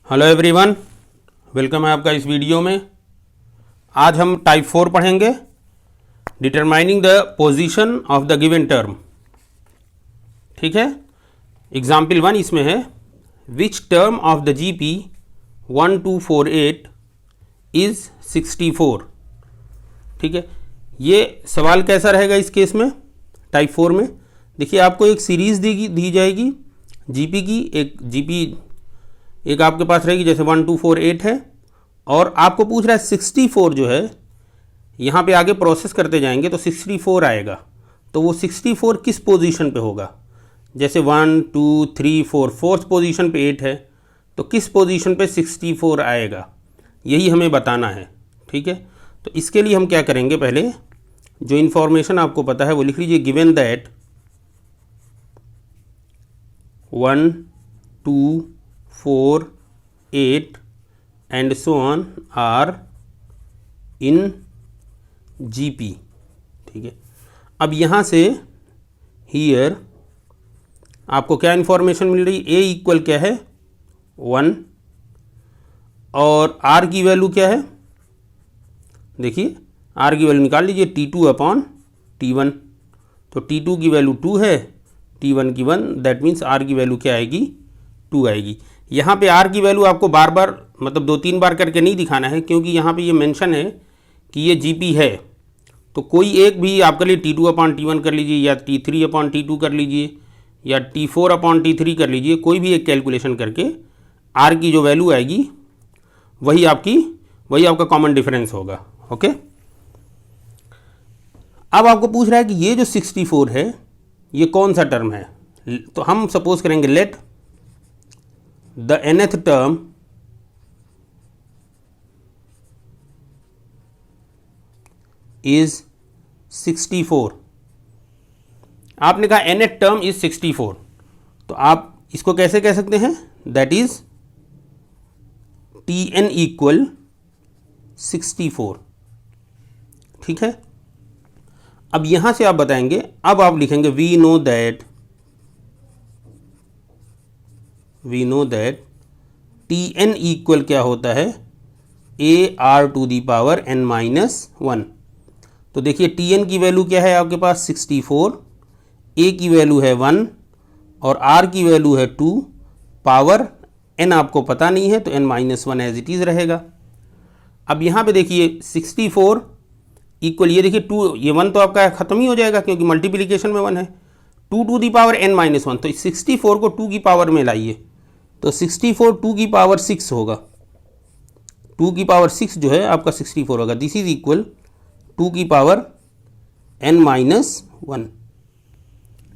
Hello everyone, welcome है आपका इस वीडियो में। आज हम टाइप 4 पढ़ेंगे, determining the position of the given term. ठीक है। एग्जाम्पल 1 इसमें है, which term of the GP 1248 is 64। ठीक है। ये सवाल कैसा रहेगा इस केस में, टाइप 4 में? देखिए, आपको एक सीरीज़ दी जाएगी जीपी की। एक आपके पास रहेगी, जैसे 1248 है, और आपको पूछ रहा है 64 जो है, यहाँ पे आगे प्रोसेस करते जाएंगे तो 64 आएगा। तो वो 64 किस पोजीशन पे होगा? जैसे 1 2 3 4 फोर्थ पोजीशन पे 8 है, तो किस पोजीशन पे 64 आएगा, यही हमें बताना है। ठीक है। तो इसके लिए हम क्या करेंगे, पहले जो इन्फॉर्मेशन आपको पता है वो लिख लीजिए। Given that 1 2 4 8 and so on are in GP। ठीक है। अब यहाँ से here आपको क्या इन्फॉर्मेशन मिल रही? A इक्वल क्या है? 1, और R की वैल्यू क्या है? देखिए, R की वैल्यू निकाल लीजिए, T2/T1। तो T2 की वैल्यू 2 है, T1 की 1, दैट मीन्स R की वैल्यू क्या आएगी? 2 आएगी। यहाँ पे R की वैल्यू आपको बार बार, मतलब 2-3 बार करके नहीं दिखाना है, क्योंकि यहाँ पे ये मेंशन है कि ये GP है। तो कोई एक भी आपके लिए T2/T1 कर लीजिए, या T3/T2 कर लीजिए, या T4/T3 कर लीजिए। कोई भी एक कैलकुलेशन करके R की जो वैल्यू आएगी वही आपका कॉमन डिफरेंस होगा। ओके। अब आपको पूछ रहा है कि ये जो 64 है ये कौन सा टर्म है? तो हम सपोज करेंगे, late the nth term is 64। आपने कहा nth टर्म इज 64, तो आप इसको कैसे कह सकते हैं? That is Tn equal 64। ठीक है। अब यहां से आप बताएंगे, अब आप लिखेंगे we know that Tn equal क्या होता है? AR⁻n-1। तो देखिए, Tn की वैल्यू क्या है आपके पास? 64, A की वैल्यू है 1 और R की वैल्यू है 2। पावर n आपको पता नहीं है, तो n-1 एज इट इज़ रहेगा। अब यहाँ पे देखिए 64 इक्वल, ये देखिए 2, ये 1 तो आपका ख़त्म ही हो जाएगा क्योंकि मल्टीप्लिकेशन में 1 है। 2n-1, तो 64 को 2 की पावर में लाइए, तो 64 2 की पावर 6 होगा। 2 की पावर 6 जो है आपका 64 होगा। दिस इज इक्वल 2 की पावर n-1।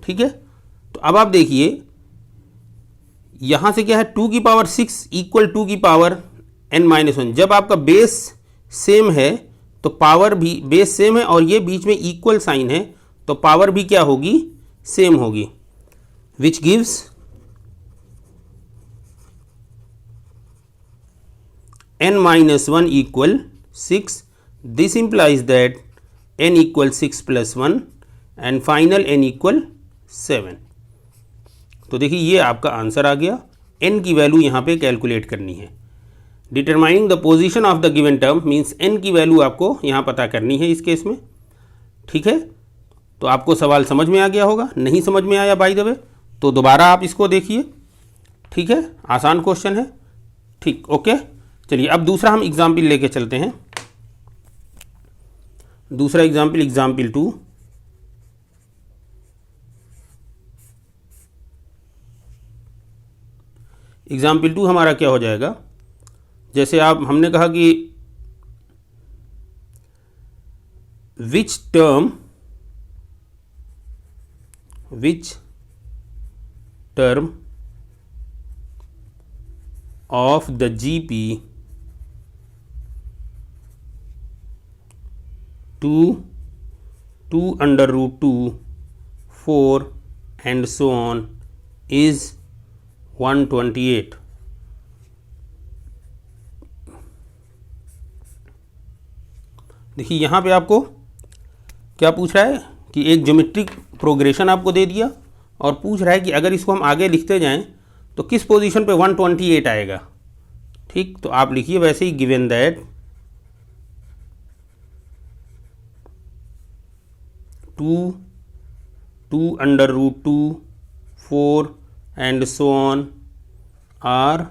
ठीक है। तो अब आप देखिए, यहाँ से क्या है? 2 की पावर 6 इक्वल 2 की पावर n-1। जब आपका बेस सेम है तो पावर भी बेस सेम है, और ये बीच में इक्वल साइन है, तो पावर भी क्या होगी? सेम होगी, which gives n-1 equal 6। This implies that n equal 6 + 1 and final n equal 7। तो देखिए, ये आपका आंसर आ गया। n की वैल्यू यहाँ पे कैलकुलेट करनी है। Determining the position of the given term means n की वैल्यू आपको यहाँ पता करनी है इस केस में। ठीक है। तो आपको सवाल समझ में आ गया होगा। नहीं समझ में आया बाय द वे तो दोबारा आप इसको देखिए। ठीक है, आसान क्वेश्चन है। ठीक, ओके। चलिए, अब दूसरा हम एग्जाम्पल लेके चलते हैं। दूसरा एग्जाम्पल 2। एग्जाम्पल 2 हमारा क्या हो जाएगा? जैसे हमने कहा कि which term of the GP 2√2 4 and so on is 128। देखिए, यहाँ पे आपको क्या पूछ रहा है कि एक ज्योमेट्रिक प्रोग्रेशन आपको दे दिया और पूछ रहा है कि अगर इसको हम आगे लिखते जाएं तो किस पोजीशन पे 128 आएगा। ठीक, तो आप लिखिए वैसे ही, given that 2 under root 2 4 and so on are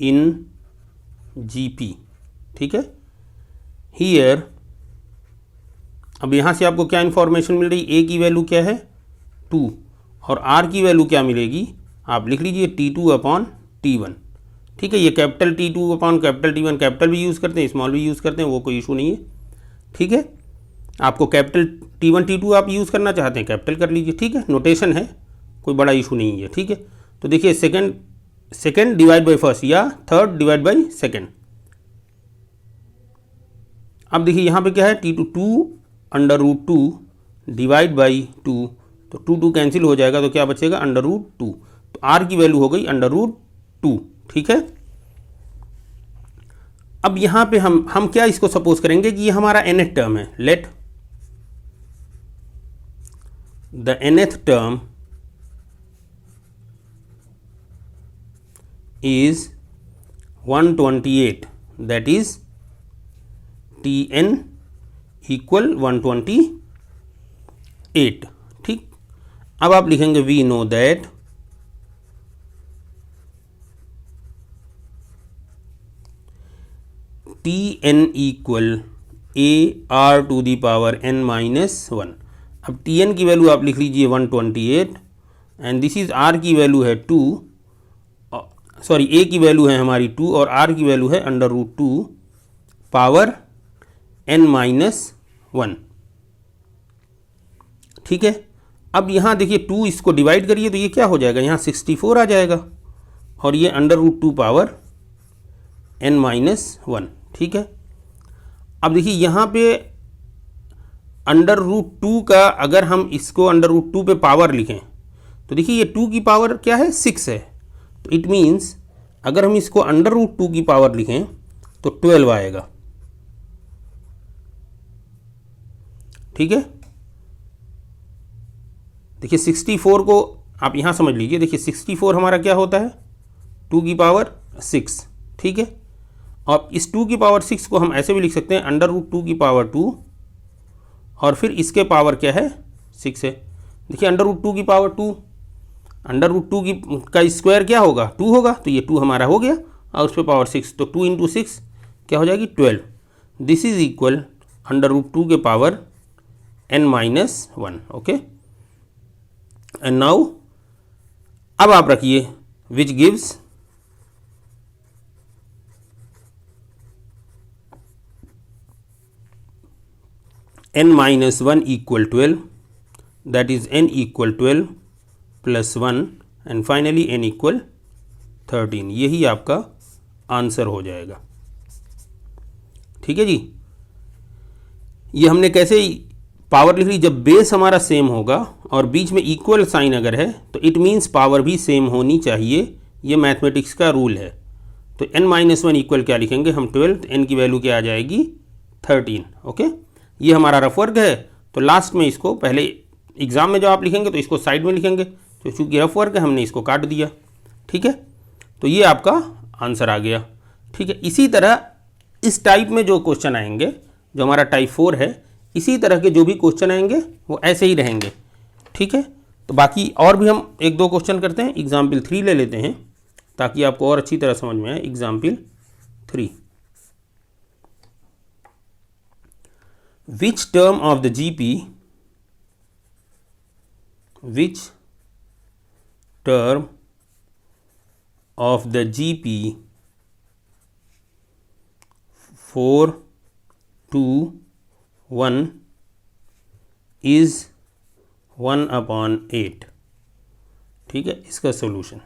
in GP. ठीक है, हियर अब यहाँ से आपको क्या इन्फॉर्मेशन मिल रही, ए की वैल्यू क्या है 2 और आर की वैल्यू क्या मिलेगी, आप लिख लीजिए T2 अपॉन T1। ठीक है, ये capital T2 upon capital T1, capital भी यूज़ करते हैं स्मॉल भी यूज़ करते हैं, वो कोई इशू नहीं है। ठीक है, आपको कैपिटल T1 T2 आप यूज़ करना चाहते हैं कैपिटल कर लीजिए। ठीक है, नोटेशन है, कोई बड़ा इशू नहीं है। ठीक है, तो देखिए सेकेंड डिवाइड बाई फर्स्ट या थर्ड डिवाइड बाई सेकेंड। अब देखिए यहाँ पे क्या है, T2 2 under root 2 divide by 2, तो 2 कैंसिल हो जाएगा, तो क्या बचेगा अंडर रूट 2, तो आर की वैल्यू हो गई अंडर रूट 2। ठीक है, अब यहाँ पे हम क्या इसको सपोज करेंगे कि ये हमारा nth टर्म है। Let the nth term is 128, that is Tn equal 128। ठीक, अब आप लिखेंगे we know that Tn equal AR to the power n minus 1। अब Tn की वैल्यू आप लिख लीजिए 128 एंड दिस इज R की वैल्यू है 2, सॉरी A की वैल्यू है हमारी 2 और R की वैल्यू है under root 2 power n minus 1। ठीक है, अब यहाँ देखिए 2 इसको डिवाइड करिए तो ये क्या हो जाएगा, यहाँ 64 आ जाएगा और ये under root 2 power n minus 1। ठीक है, अब देखिए यहाँ पे अंडर रूट 2 का अगर हम इसको अंडर रूट 2 पे पावर लिखें तो देखिए ये 2 की पावर क्या है 6 है, तो इट मीन्स अगर हम इसको अंडर रूट 2 की पावर लिखें तो 12 आएगा। ठीक है, देखिए 64 को आप यहाँ समझ लीजिए, देखिए 64 हमारा क्या होता है 2 की पावर 6। ठीक है, और इस 2 की पावर 6 को हम ऐसे भी लिख सकते हैं अंडर रूट 2 की पावर 2 और फिर इसके पावर क्या है 6 है। देखिए अंडर रूट 2 की पावर 2, अंडर रूट 2 की का स्क्वायर क्या होगा 2 होगा, तो ये 2 हमारा हो गया और उस पर पावर 6, तो 2 इंटू 6 क्या हो जाएगी 12। This is equal under root 2 के power n minus 1। Okay, and now अब आप रखिए which gives n minus 1 equal 12, that is n equal 12 plus 1 and finally n equal 13। यही आपका आंसर हो जाएगा। ठीक है जी, ये हमने कैसे पावर लिख ली, जब बेस हमारा सेम होगा और बीच में इक्वल साइन अगर है तो इट मीन्स पावर भी सेम होनी चाहिए, ये मैथमेटिक्स का रूल है। तो n माइनस 1 इक्वल क्या लिखेंगे हम 12, तो n की वैल्यू क्या आ जाएगी 13। ओके, ये हमारा रफ वर्क है, तो लास्ट में इसको पहले एग्ज़ाम में जब आप लिखेंगे तो इसको साइड में लिखेंगे, तो चूँकि रफ वर्क है हमने इसको काट दिया। ठीक है, तो ये आपका आंसर आ गया। ठीक है, इसी तरह इस टाइप में जो क्वेश्चन आएंगे, जो हमारा टाइप 4 है, इसी तरह के जो भी क्वेश्चन आएंगे वो ऐसे ही रहेंगे। ठीक है, तो बाकी और भी हम 1-2 क्वेश्चन करते हैं। एग्जाम्पल 3 ले लेते हैं ताकि आपको और अच्छी तरह समझ में आए। Example 3, which term of the GP, which term of the GP 4 2 1 is 1/8। ठीक है, इसका सॉल्यूशन,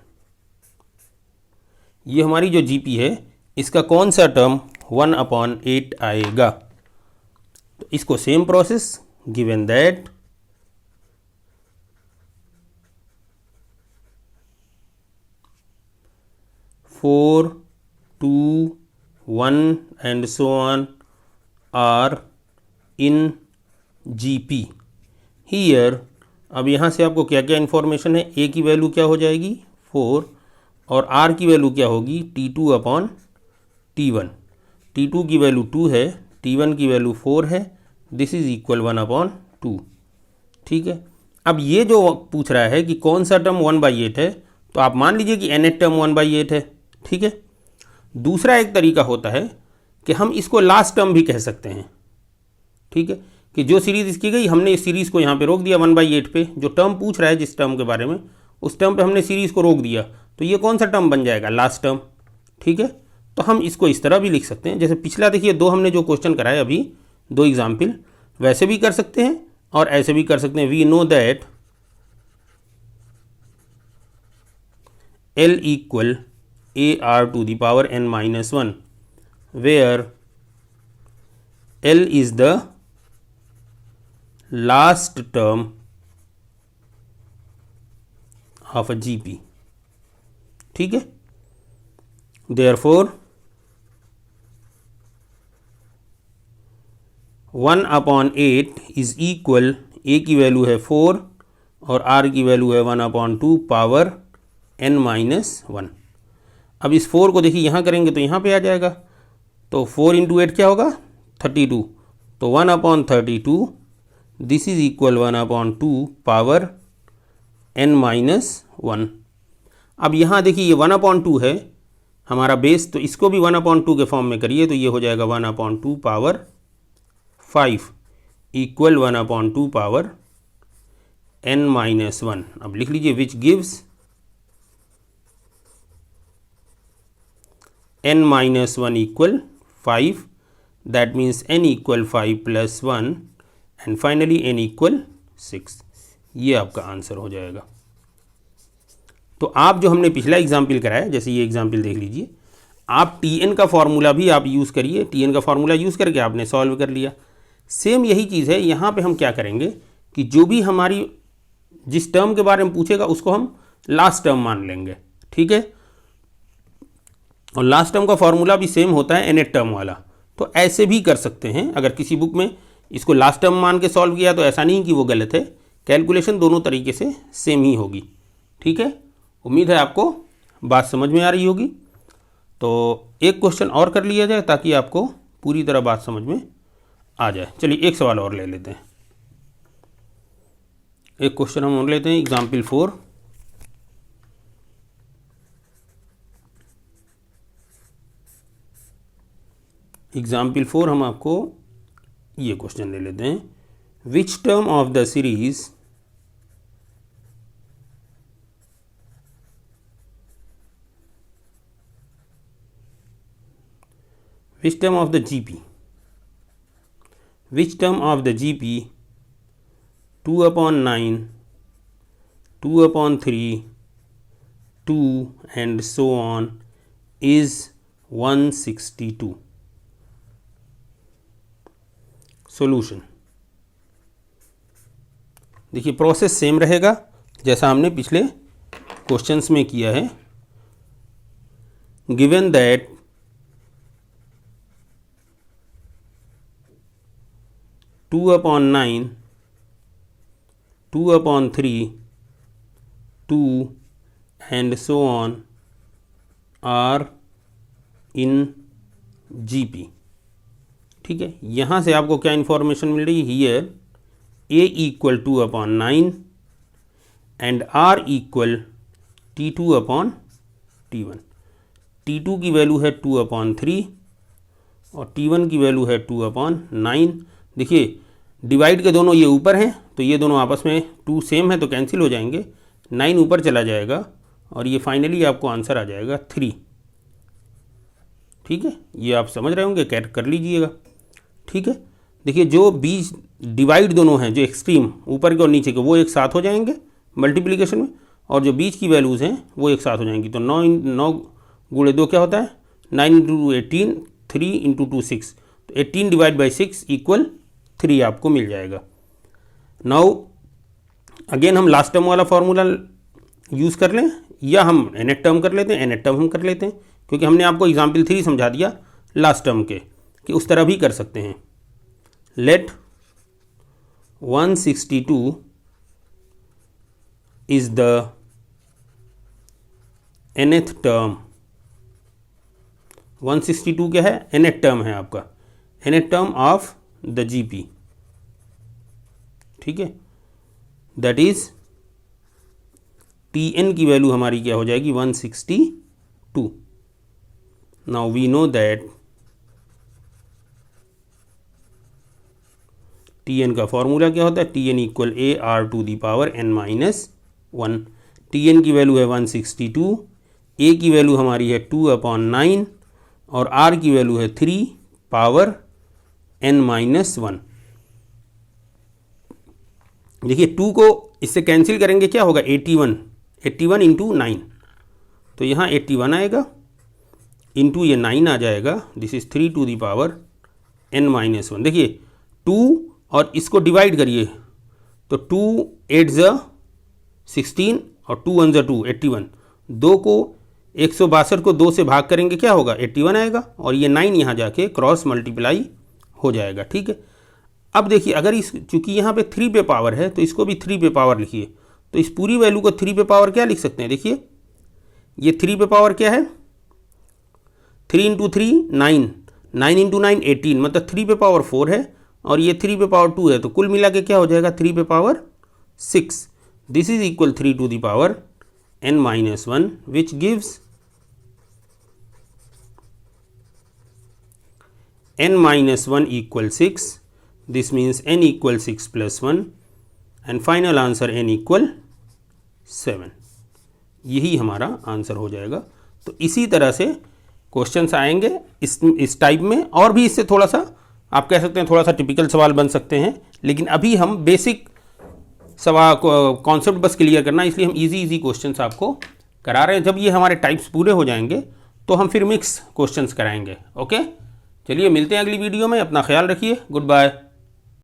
ये हमारी जो GP है इसका कौन सा टर्म 1/8 आएगा। तो इसको same process, given that four 2 1 and so on are in GP। Here अब यहाँ से आपको क्या क्या इन्फॉर्मेशन है, A की वैल्यू क्या हो जाएगी 4 और R की वैल्यू क्या होगी T2 अपॉन T1, T2 की वैल्यू 2 है, T1 की वैल्यू 4 है, दिस इज इक्वल 1/2। ठीक है, अब ये जो पूछ रहा है कि कौन सा टर्म 1/8 है, तो आप मान लीजिए कि nth टर्म 1/8 है। ठीक है, दूसरा एक तरीका होता है कि हम इसको लास्ट टर्म भी कह सकते हैं। ठीक है, कि जो सीरीज़ इसकी गई हमने इस सीरीज़ को यहाँ पे रोक दिया 1/8 पे, जो टर्म पूछ रहा है जिस टर्म के बारे में उस टर्म पे हमने सीरीज़ को रोक दिया, तो ये कौन सा टर्म बन जाएगा, लास्ट टर्म। ठीक है, तो हम इसको इस तरह भी लिख सकते हैं, जैसे पिछला देखिए दो हमने जो क्वेश्चन कराए अभी, दो एग्जाम्पल, वैसे भी कर सकते हैं और ऐसे भी कर सकते हैं। We know that L equal AR to the power n-1, where L is the last term of a GP। ठीक है, therefore 1/8 is equal, A की वैल्यू है 4 और R की वैल्यू है 1/2 पावर n-1। अब इस 4 को देखिए यहाँ करेंगे तो यहाँ पे आ जाएगा, तो 4 × 8 क्या होगा, 32, तो 1/32, this is equal 1/2 power n-1। अब यहाँ देखिए ये 1/2 है हमारा बेस, तो इसको भी 1/2 के फॉर्म में करिए तो ये हो जाएगा 1/2 पावर 5 इक्वल 1/2 पावर n-1। अब लिख लीजिए which gives n-1 equal 5, that means n equal 5 + 1 and finally n equal 6। ये आपका आंसर हो जाएगा। तो आप जो हमने पिछला एग्जाम्पल कराया, जैसे ये एग्जाम्पल देख लीजिए, आप Tn का फॉर्मूला भी आप यूज़ करिए, Tn का फॉर्मूला यूज़ करके आपने सॉल्व कर लिया। सेम यही चीज़ है यहाँ पे, हम क्या करेंगे कि जो भी हमारी जिस टर्म के बारे में पूछेगा उसको हम लास्ट टर्म मान लेंगे। ठीक है, और लास्ट टर्म का फॉर्मूला भी सेम होता है nth टर्म वाला, तो ऐसे भी कर सकते हैं। अगर किसी बुक में इसको लास्ट टर्म मान के सॉल्व किया तो ऐसा नहीं कि वो गलत है, कैलकुलेशन दोनों तरीके से सेम ही होगी। ठीक है, उम्मीद है आपको बात समझ में आ रही होगी। तो एक क्वेश्चन और कर लिया जाए ताकि आपको पूरी तरह बात समझ में आ जाए। चलिए एक सवाल और ले लेते हैं, एक क्वेश्चन हम और लेते हैं, एग्जाम्पल 4। एग्जाम्पल 4 हम आपको ये क्वेश्चन ले लेते हैं, which term of the series which term of the GP 2/9, 2/3, 2 and so on is 162। Solution देखिए, प्रोसेस सेम रहेगा जैसा हमने पिछले क्वेश्चंस में किया है। Given that 2/9, 2/3, 2 and so on are in GP। ठीक है, यहाँ से आपको क्या इन्फॉर्मेशन मिल रही है, here A equal 2/9 and R equal T2/T1। T2 की वैल्यू है 2/3 और T1 की वैल्यू है 2/9। देखिए डिवाइड के दोनों ये ऊपर हैं तो ये दोनों आपस में 2 सेम है तो कैंसिल हो जाएंगे, 9 ऊपर चला जाएगा और ये फाइनली आपको आंसर आ जाएगा 3। ठीक है, ये आप समझ रहे होंगे, कैट कर लीजिएगा। ठीक है, देखिए जो बीच डिवाइड दोनों हैं, जो एक्सट्रीम ऊपर के और नीचे के, वो एक साथ हो जाएंगे मल्टीप्लिकेशन में, और जो बीच की वैल्यूज़ हैं वो एक साथ हो जाएंगी। तो 9 गुणे 2 क्या होता है, 9 × 18, 3 × 2 6, तो 18 डिवाइड बाई 6 इक्वल 3 आपको मिल जाएगा। नाउ अगेन हम लास्ट टर्म वाला फॉर्मूला यूज़ कर लें या हम nth टर्म कर लेते हैं, nth टर्म हम कर लेते हैं, क्योंकि हमने आपको एग्जाम्पल 3 समझा दिया लास्ट टर्म के कि उस तरह भी कर सकते हैं। Let 162 is the nth term 162 क्या है, nth टर्म है आपका, nth term of the GP, ठीक है, दैट इज Tn की वैल्यू हमारी क्या हो जाएगी 162। Now we know that Tn का फॉर्मूला क्या होता है, Tn equal AR to the power n minus 1। Tn की वैल्यू है 162, A की वैल्यू हमारी है 2/9 और R की वैल्यू है 3 पावर n माइनस 1। देखिए 2 को इससे कैंसिल करेंगे, क्या होगा 81 इंटू 9, तो यहाँ 81 आएगा, इंटू ये 9 आ जाएगा, this is 3 to the power n minus 1। देखिए 2 और इसको डिवाइड करिए तो 2 8 16 और 2 1 2 81, 2 को 162 को 2 से भाग करेंगे क्या होगा 81 आएगा, और ये 9 यहाँ जाके क्रॉस मल्टीप्लाई हो जाएगा, ठीक है। अब देखिए अगर इस चूंकि यहाँ पे 3 पे पावर है तो इसको भी 3 पे पावर लिखिए, तो इस पूरी वैल्यू को 3 पे पावर क्या लिख सकते हैं, देखिए ये 3 पे पावर क्या है, 3 इंटू 3 9, 9 इंटू 9 18, मतलब 3 पे पावर 4 है, और ये 3 पे पावर 2 है, तो कुल मिला के क्या हो जाएगा 3 पे power 6। This is equal 3 to the power n minus 1 which gives n minus 1 equal 6। This means n equal 6 plus 1 and final answer n equal 7। यही हमारा आंसर हो जाएगा। तो इसी तरह से क्वेश्चंस आएंगे इस टाइप में, और भी इससे थोड़ा सा आप कह सकते हैं थोड़ा सा टिपिकल सवाल बन सकते हैं, लेकिन अभी हम बेसिक सवाल कॉन्सेप्ट बस क्लियर करना, इसलिए हम इजी क्वेश्चंस आपको करा रहे हैं। जब ये हमारे टाइप्स पूरे हो जाएंगे तो हम फिर मिक्स क्वेश्चंस कराएंगे। ओके, चलिए मिलते हैं अगली वीडियो में, अपना ख्याल रखिए, गुड बाय।